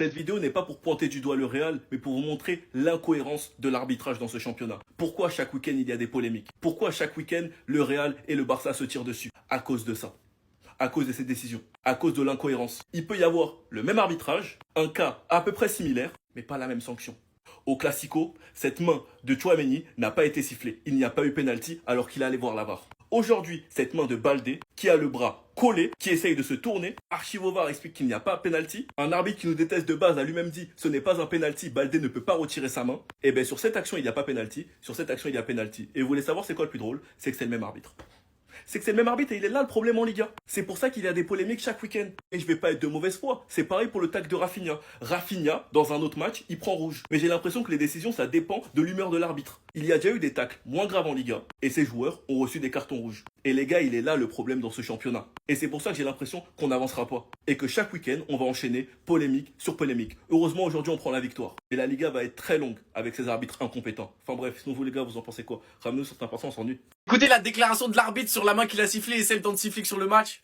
Cette vidéo n'est pas pour pointer du doigt le Real, mais pour vous montrer l'incohérence de l'arbitrage dans ce championnat. Pourquoi chaque week-end il y a des polémiques? Pourquoi chaque week-end le Real et le Barça se tirent dessus? À cause de ça. À cause de ces décisions. À cause de l'incohérence. Il peut y avoir le même arbitrage, un cas à peu près similaire, mais pas la même sanction. Au Classico, cette main de Tchouaméni n'a pas été sifflée. Il n'y a pas eu pénalty alors qu'il allait voir la VAR. Aujourd'hui, cette main de Baldé, qui a le bras collé, qui essaye de se tourner, Archivovar explique qu'il n'y a pas pénalty. Un arbitre qui nous déteste de base a lui-même dit ce n'est pas un pénalty, Baldé ne peut pas retirer sa main. Et bien sur cette action il n'y a pas pénalty, sur cette action il y a pénalty. Et vous voulez savoir c'est quoi le plus drôle? C'est que c'est le même arbitre. C'est que c'est le même arbitre et il est là le problème en Liga. C'est pour ça qu'il y a des polémiques chaque week-end. Et je vais pas être de mauvaise foi. C'est pareil pour le tacle de Rafinha. Rafinha, dans un autre match, il prend rouge. Mais j'ai l'impression que les décisions, ça dépend de l'humeur de l'arbitre. Il y a déjà eu des tacles moins graves en Liga. Et ces joueurs ont reçu des cartons rouges. Et les gars, il est là le problème dans ce championnat. Et c'est pour ça que j'ai l'impression qu'on n'avancera pas. Et que chaque week-end, on va enchaîner polémique sur polémique. Heureusement, aujourd'hui, on prend la victoire. Et la Liga va être très longue avec ces arbitres incompétents. Enfin bref, sinon vous les gars, vous en pensez quoi? Ramenez-nous sur un on s'ennuie. Écoutez la déclaration de l'arbitre sur la main qu'il a sifflée et celle d'Antiflick sur le match.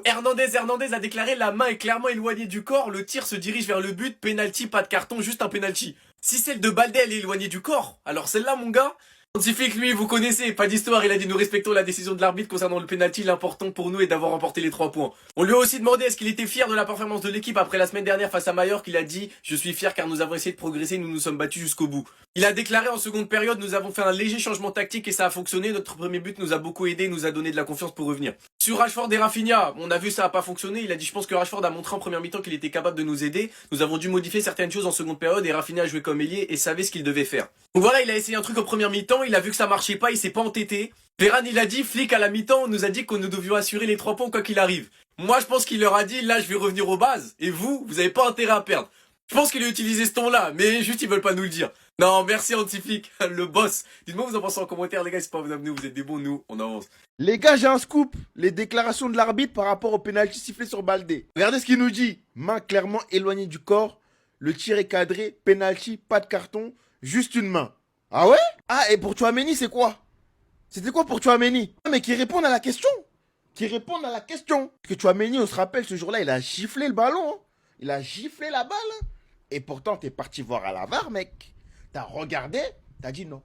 Hernandez a déclaré la main est clairement éloignée du corps, le tir se dirige vers le but, penalty, pas de carton, juste un penalty. Si celle de Baldé elle est éloignée du corps, alors celle-là mon gars, Antiflick lui vous connaissez, pas d'histoire, il a dit nous respectons la décision de l'arbitre concernant le penalty, l'important pour nous est d'avoir remporté les 3 points. On lui a aussi demandé est-ce qu'il était fier de la performance de l'équipe après la semaine dernière face à Mallorca, il a dit je suis fier car nous avons essayé de progresser, nous nous sommes battus jusqu'au bout. Il a déclaré en seconde période nous avons fait un léger changement tactique et ça a fonctionné, notre premier but nous a beaucoup aidé, nous a donné de la confiance pour revenir. Sur Rashford et Rafinha, on a vu ça a pas fonctionné, il a dit je pense que Rashford a montré en première mi-temps qu'il était capable de nous aider, nous avons dû modifier certaines choses en seconde période et Rafinha a joué comme ailier et savait ce qu'il devait faire. Donc voilà, il a essayé un truc en première mi-temps, il a vu que ça marchait pas, il s'est pas entêté. Varane il a dit Flick à la mi-temps, on nous a dit que nous devions assurer les 3 points quoi qu'il arrive. Moi je pense qu'il leur a dit là je vais revenir aux bases et vous avez pas intérêt à perdre. Je pense qu'il a utilisé ce ton-là, mais juste ils veulent pas nous le dire. Non, merci Antiflick, le boss. Dites-moi vous en pensez en commentaire les gars, c'est pas vous amener, vous êtes des bons, nous, on avance. Les gars, j'ai un scoop. Les déclarations de l'arbitre par rapport au pénalty sifflé sur Baldé. Regardez ce qu'il nous dit. Main clairement éloignée du corps. Le tir est cadré. Pénalty, pas de carton. Juste une main. Ah ouais? Ah, et pour Tchouaméni, c'est quoi? C'était quoi pour Tchouaméni? Ah, mais qui répondent à la question. Qui répondent à la question. Parce que Tchouaméni, on se rappelle, ce jour-là, il a giflé le ballon. Hein. Il a giflé la balle. Hein. Et pourtant, t'es parti voir à la VAR, mec. T'as regardé, t'as dit non.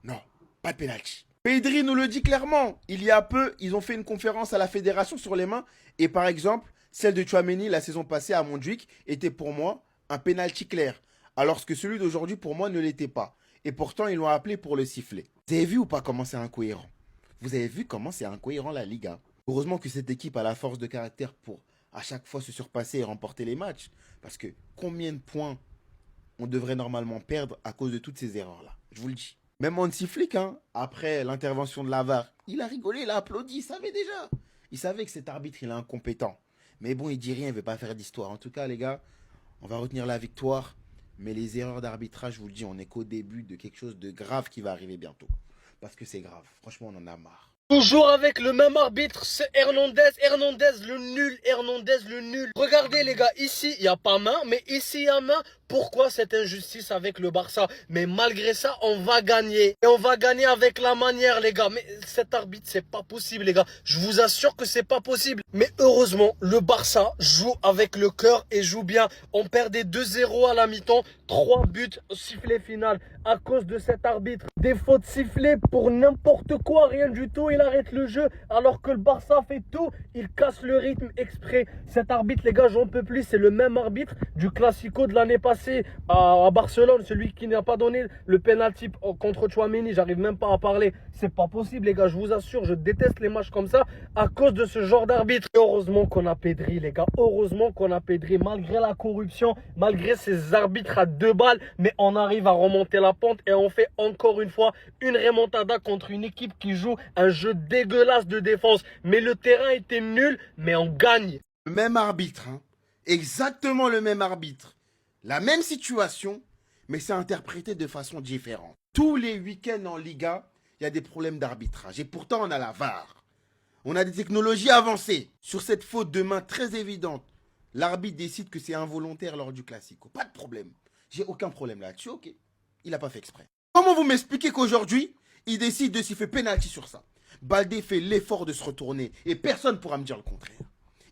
Non, pas de pénalty. Pedri nous le dit clairement. Il y a peu, ils ont fait une conférence à la fédération sur les mains. Et par exemple, celle de Tchouaméni la saison passée à Montjuic était pour moi un pénalty clair. Alors que celui d'aujourd'hui pour moi ne l'était pas. Et pourtant, ils l'ont appelé pour le siffler. Vous avez vu ou pas comment c'est incohérent? Vous avez vu comment c'est incohérent la Liga? Heureusement que cette équipe a la force de caractère pour à chaque fois se surpasser et remporter les matchs. Parce que combien de points on devrait normalement perdre à cause de toutes ces erreurs-là? Je vous le dis. Même Antiflick, hein, après l'intervention de la VAR, il a rigolé, il a applaudi, il savait déjà. Il savait que cet arbitre, il est incompétent. Mais bon, il dit rien, il ne veut pas faire d'histoire. En tout cas, les gars, on va retenir la victoire. Mais les erreurs d'arbitrage, je vous le dis, on n'est qu'au début de quelque chose de grave qui va arriver bientôt. Parce que c'est grave. Franchement, on en a marre. Toujours avec le même arbitre, c'est Hernandez le nul. Regardez les gars, ici il n'y a pas main, mais ici il y a main. Pourquoi cette injustice avec le Barça? Mais malgré ça, on va gagner. Et on va gagner avec la manière les gars. Mais cet arbitre, c'est pas possible les gars. Je vous assure que c'est pas possible. Mais heureusement, le Barça joue avec le cœur et joue bien. On perdait 2-0 à la mi-temps, 3 buts au sifflet final à cause de cet arbitre. Des fautes sifflées pour n'importe quoi, rien du tout. Il arrête le jeu alors que le Barça fait tout. Il casse le rythme exprès. Cet arbitre les gars, j'en peux plus. C'est le même arbitre du Classico de l'année passée à Barcelone, celui qui n'a pas donné le penalty contre Tchouaméni. J'arrive même pas à parler. C'est pas possible les gars, je vous assure, je déteste les matchs comme ça à cause de ce genre d'arbitre. Heureusement qu'on a Pedri les gars, heureusement qu'on a Pedri, malgré la corruption, malgré ces arbitres à 2 balles, mais on arrive à remonter la pente et on fait encore une fois une remontada contre une équipe qui joue un jeu dégueulasse de défense. Mais le terrain était nul, mais on gagne. Le même arbitre, hein. Exactement le même arbitre. La même situation, mais c'est interprété de façon différente. Tous les week-ends en Liga, il y a des problèmes d'arbitrage. Et pourtant, on a la VAR. On a des technologies avancées. Sur cette faute de main très évidente, l'arbitre décide que c'est involontaire lors du Classico. Pas de problème. J'ai aucun problème là-dessus, ok. Il n'a pas fait exprès. Comment vous m'expliquez qu'aujourd'hui, il décide de s'y faire pénalty sur ça? Baldé fait l'effort de se retourner et personne ne pourra me dire le contraire.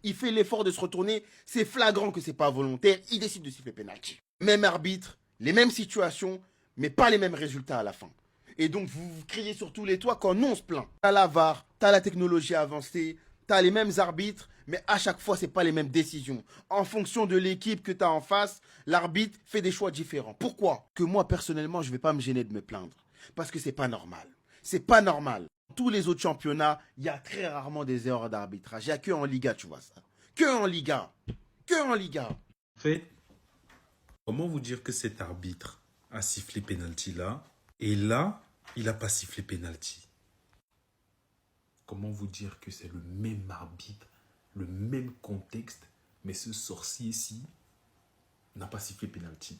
Il fait l'effort de se retourner. C'est flagrant que c'est pas volontaire. Il décide de siffler penalty. Même arbitre, les mêmes situations, mais pas les mêmes résultats à la fin. Et donc, vous criez sur tous les toits quand nous, on se plaint. T'as la VAR, t'as la technologie avancée, t'as les mêmes arbitres, mais à chaque fois, c'est pas les mêmes décisions. En fonction de l'équipe que t'as en face, l'arbitre fait des choix différents. Pourquoi? Que moi, personnellement, je vais pas me gêner de me plaindre. Parce que c'est pas normal. C'est pas normal. Tous les autres championnats, il y a très rarement des erreurs d'arbitrage. Il n'y a que en Liga, tu vois ça. Que en Liga. Que en Liga. En fait, comment vous dire que cet arbitre a sifflé penalty là, et là, il n'a pas sifflé penalty? Comment vous dire que c'est le même arbitre, le même contexte, mais ce sorcier-ci n'a pas sifflé penalty?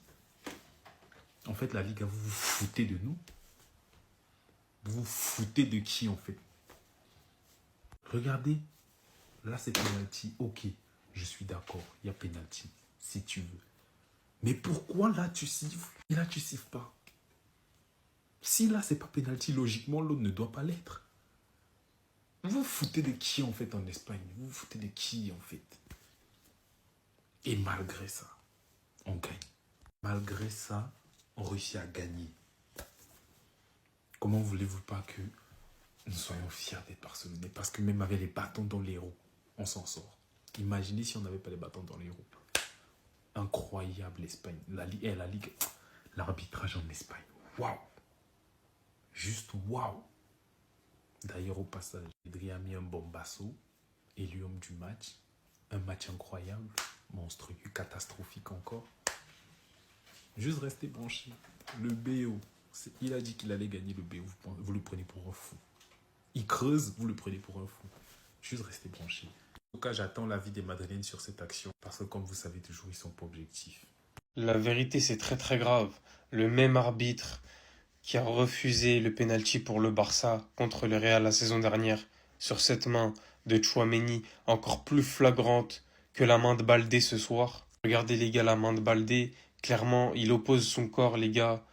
En fait, la Liga, vous vous foutez de nous? Vous vous foutez de qui, en fait? Regardez, là, c'est penalty. Ok, je suis d'accord, il y a penalty, si tu veux. Mais pourquoi là, tu siffles et là, tu siffles pas? Si là, c'est pas penalty, logiquement, l'autre ne doit pas l'être. Vous vous foutez de qui, en fait, en Espagne? Vous vous foutez de qui, en fait? Et malgré ça, on gagne. Malgré ça, on réussit à gagner. Comment voulez-vous pas que nous soyons fiers d'être Barcelonais? Parce que même avec les bâtons dans les roues, on s'en sort. Imaginez si on n'avait pas les bâtons dans les roues. Incroyable l'Espagne. La Ligue, l'arbitrage en Espagne. Waouh! Juste waouh! D'ailleurs, au passage, Pedri a mis un bombasso, élu homme du match. Un match incroyable, monstrueux, catastrophique encore. Juste rester branché. Le BO. Il a dit qu'il allait gagner le BO. Vous le prenez pour un fou. Il creuse, vous le prenez pour un fou. Juste rester branché. En tout cas, j'attends l'avis des Madrilènes sur cette action. Parce que comme vous savez toujours, ils sont pas objectifs. La vérité, c'est très très grave. Le même arbitre qui a refusé le penalty pour le Barça contre le Real la saison dernière sur cette main de Tchouaméni, encore plus flagrante que la main de Baldé ce soir. Regardez les gars, la main de Baldé, clairement, il oppose son corps, les gars.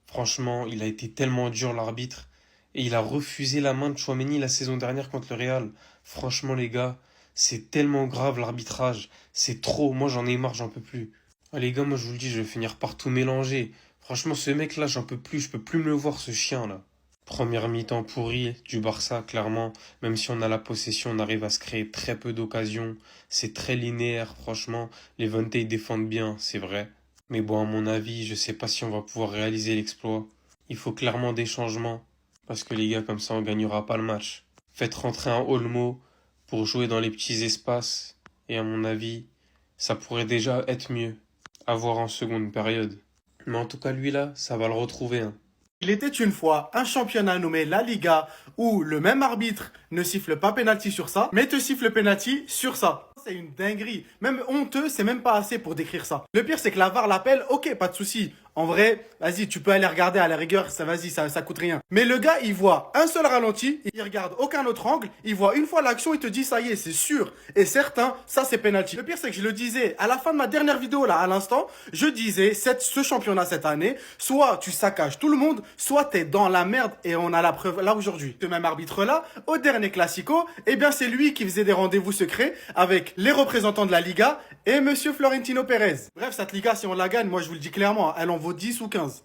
Franchement, il a été tellement dur l'arbitre. Et il a refusé la main de Tchouaméni la saison dernière contre le Real. Franchement, les gars, c'est tellement grave l'arbitrage. C'est trop. Moi, j'en ai marre, j'en peux plus. Ah, les gars, moi, je vous le dis, je vais finir par tout mélanger. Franchement, ce mec-là, j'en peux plus. Je peux plus me le voir, ce chien-là. Première mi-temps pourrie du Barça, clairement. Même si on a la possession, on arrive à se créer très peu d'occasions. C'est très linéaire, franchement. Les Levante, ils défendent bien, c'est vrai. Mais bon, à mon avis, je sais pas si on va pouvoir réaliser l'exploit. Il faut clairement des changements. Parce que les gars, comme ça, on gagnera pas le match. Faites rentrer un Olmo pour jouer dans les petits espaces. Et à mon avis, ça pourrait déjà être mieux. À voir en seconde période. Mais en tout cas, lui là, ça va le retrouver. Hein. Il était une fois un championnat nommé La Liga où le même arbitre ne siffle pas penalty sur ça, mais te siffle penalty sur ça. C'est une dinguerie. Même honteux, c'est même pas assez pour décrire ça. Le pire, c'est que la VAR l'appelle, ok, pas de souci. En vrai, vas-y, tu peux aller regarder à la rigueur, ça vas-y, ça coûte rien. Mais le gars, il voit un seul ralenti, il regarde aucun autre angle, il voit une fois l'action, il te dit ça y est, c'est sûr et certain, ça c'est penalty. Le pire, c'est que je le disais à la fin de ma dernière vidéo là, à l'instant, je disais ce championnat cette année, soit tu saccages tout le monde, soit t'es dans la merde et on a la preuve là aujourd'hui. Ce même arbitre là, au dernier Classico, eh bien c'est lui qui faisait des rendez-vous secrets avec les représentants de la Liga et monsieur Florentino Pérez. Bref, cette Liga, si on la gagne, moi je vous le dis clairement, elle en vaut 10 ou 15.